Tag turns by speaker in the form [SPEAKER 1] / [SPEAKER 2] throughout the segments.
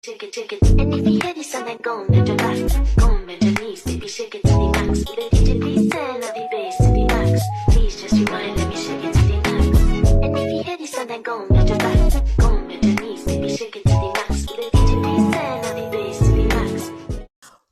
[SPEAKER 1] Shake it, shake it. And if you hear this song, then go bend your back, go bend your knees, baby, shake it to the max. The DJ please send all the bass to the max. Please just rewind, let me shake it to the max. And if you hear this song, then go bend your back, go bend your knees, baby, shake it to the max. The DJ please send all the bass to the max.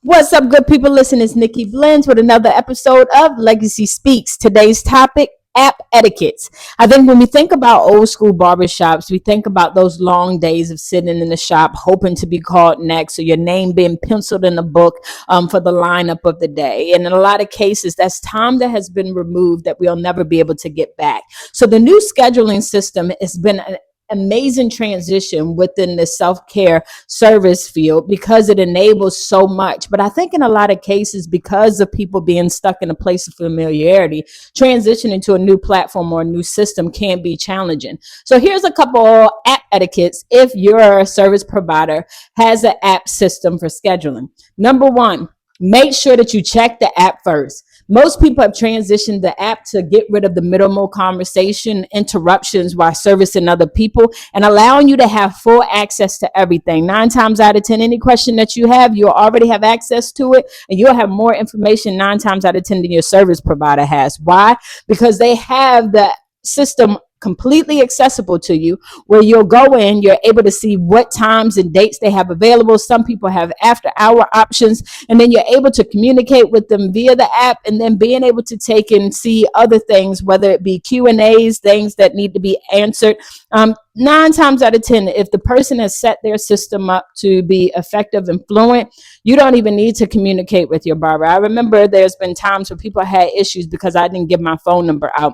[SPEAKER 2] What's up, good people? Listen, it's Nikki Blends with another episode of Legacy Speaks. Today's topic, app etiquettes. I think when we think about old school barbershops, we think about those long days of sitting in the shop hoping to be called next, or your name being penciled in the book for the lineup of the day. And in a lot of cases, that's time that has been removed that we'll never be able to get back. So the new scheduling system has been an amazing transition within the self-care service field because it enables so much. But I think in a lot of cases, because of people being stuck in a place of familiarity, transitioning to a new platform or a new system can be challenging. So here's a couple app etiquettes if your service provider has an app system for scheduling. Number one, make sure that you check the app first. Most people have transitioned the app to get rid of the minimal conversation interruptions while servicing other people and allowing you to have full access to everything. 9 times out of 10, any question that you have, you'll already have access to it, and you'll have more information 9 times out of 10 than your service provider has. Why? Because they have the system completely accessible to you, where you'll go in, you're able to see what times and dates they have available. Some people have after hour options, and then you're able to communicate with them via the app, and then being able to take and see other things, whether it be Q&As, things that need to be answered. 9 times out of 10, if the person has set their system up to be effective and fluent, you don't even need to communicate with your barber. I remember there's been times where people had issues because I didn't give my phone number out.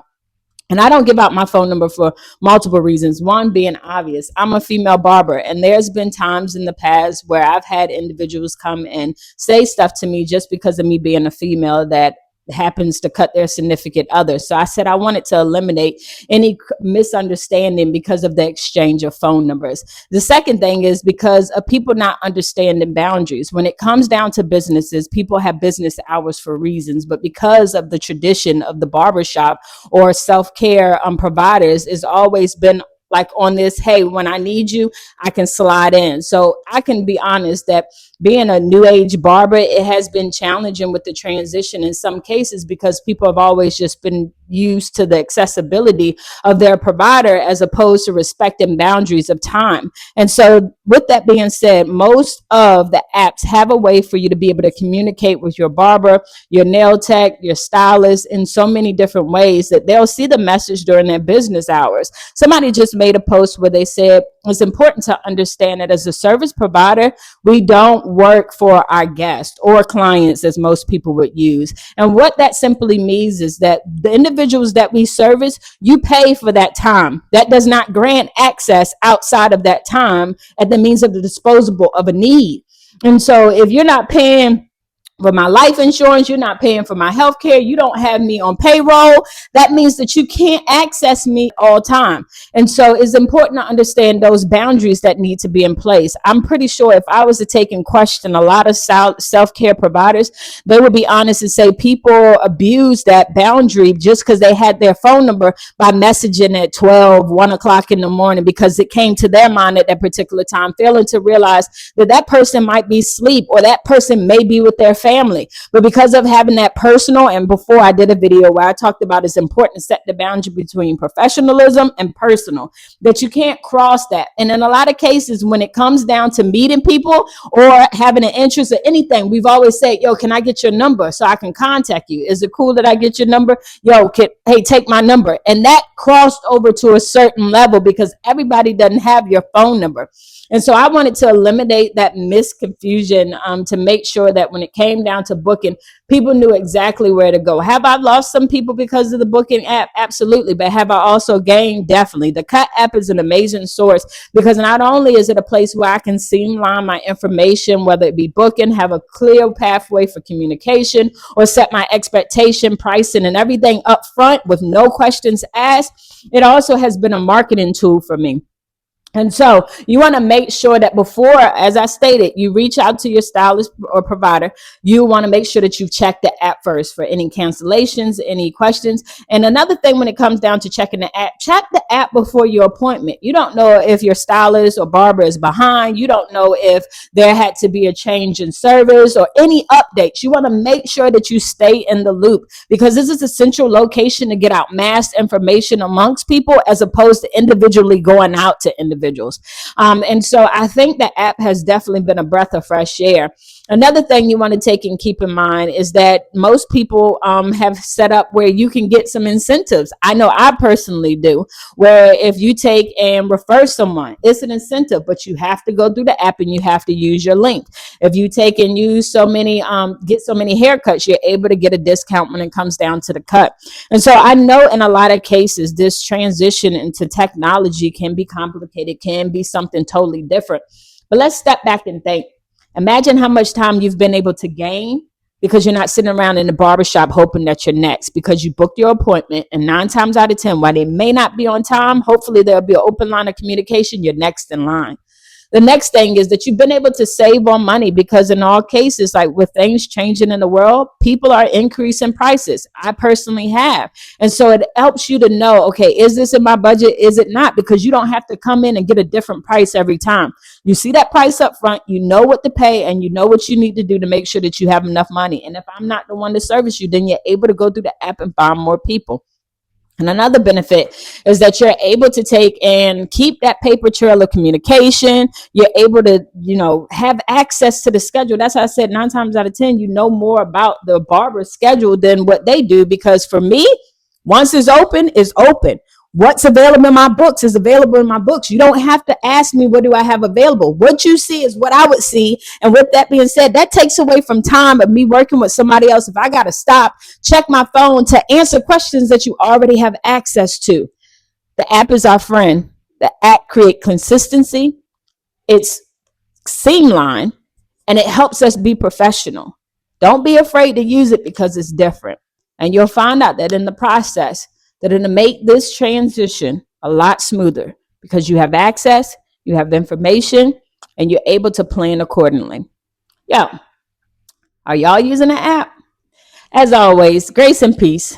[SPEAKER 2] And I don't give out my phone number for multiple reasons. One being obvious, I'm a female barber, and there's been times in the past where I've had individuals come and say stuff to me just because of me being a female that happens to cut their significant other. So I said I wanted to eliminate any misunderstanding because of the exchange of phone numbers. The second thing is because of people not understanding boundaries. When it comes down to businesses, people have business hours for reasons, but because of the tradition of the barbershop or self-care providers, it's always been like on this, hey, when I need you, I can slide in. So I can be honest that being a new age barber, it has been challenging with the transition in some cases because people have always just been used to the accessibility of their provider as opposed to respecting boundaries of time. And so with that being said, most of the apps have a way for you to be able to communicate with your barber, your nail tech, your stylist in so many different ways that they'll see the message during their business hours. Somebody just made a post where they said it's important to understand that as a service provider, we don't work for our guests or clients as most people would use. And what that simply means is that the individuals that we service, you pay for that time. That does not grant access outside of that time at the means of the disposable of a need. And so if you're not paying for my life insurance, you're not paying for my health care, you don't have me on payroll, that means that you can't access me all time. And so it's important to understand those boundaries that need to be in place. I'm pretty sure if I was to take in question a lot of self-care providers, they would be honest and say people abuse that boundary just because they had their phone number by messaging at 12, 1 o'clock in the morning because it came to their mind at that particular time, failing to realize that that person might be asleep or that person may be with their family. But because of having that personal, and before I did a video where I talked about it's important to set the boundary between professionalism and personal, that you can't cross that. And in a lot of cases, when it comes down to meeting people or having an interest in anything, we've always said, yo, can I get your number so I can contact you? Is it cool that I get your number? Yo, hey, take my number. And that crossed over to a certain level because everybody doesn't have your phone number. And so I wanted to eliminate that misconfusion to make sure that when it came down to booking, people knew exactly where to go. Have I lost some people because of the booking app? Absolutely. But have I also gained? Definitely. The Cut app is an amazing source because not only is it a place where I can streamline my information, whether it be booking, have a clear pathway for communication, or set my expectation, pricing, and everything up front with no questions asked, it also has been a marketing tool for me. And so you want to make sure that before, as I stated, you reach out to your stylist or provider. You want to make sure that you check the app first for any cancellations, any questions. And another thing, when it comes down to checking the app, check the app before your appointment. You don't know if your stylist or barber is behind. You don't know if there had to be a change in service or any updates. You want to make sure that you stay in the loop, because this is a central location to get out mass information amongst people, as opposed to individually going out to individuals. And so I think the app has definitely been a breath of fresh air. Another thing you want to take and keep in mind is that most people have set up where you can get some incentives. I know I personally do, where if you take and refer someone, it's an incentive, but you have to go through the app and you have to use your link. If you take and use get so many haircuts, you're able to get a discount when it comes down to the cut. And so I know in a lot of cases, this transition into technology can be complicated, can be something totally different. But let's step back and think. Imagine how much time you've been able to gain because you're not sitting around in the barbershop hoping that you're next, because you booked your appointment, and 9 times out of 10, while they may not be on time, hopefully there'll be an open line of communication. You're next in line. The next thing is that you've been able to save on money, because in all cases, like with things changing in the world, people are increasing prices. I personally have. And so it helps you to know, okay, is this in my budget? Is it not? Because you don't have to come in and get a different price every time. You see that price up front, you know what to pay, and you know what you need to do to make sure that you have enough money. And if I'm not the one to service you, then you're able to go through the app and find more people. And another benefit is that you're able to take and keep that paper trail of communication. You're able to, have access to the schedule. That's why I said 9 times out of 10, you know more about the barber's schedule than what they do. Because for me, once it's open, it's open. What's available in my books is available in my books. You don't have to ask me, what do I have available? What you see is what I would see. And with that being said, that takes away from time of me working with somebody else. If I got to stop, check my phone to answer questions that you already have access to. The app is our friend. The app creates consistency. It's streamlined, and it helps us be professional. Don't be afraid to use it, because it's different. And you'll find out that in the process, that it'll make this transition a lot smoother, because you have access, you have information, and you're able to plan accordingly. Yeah. Are y'all using the app? As always, grace and peace.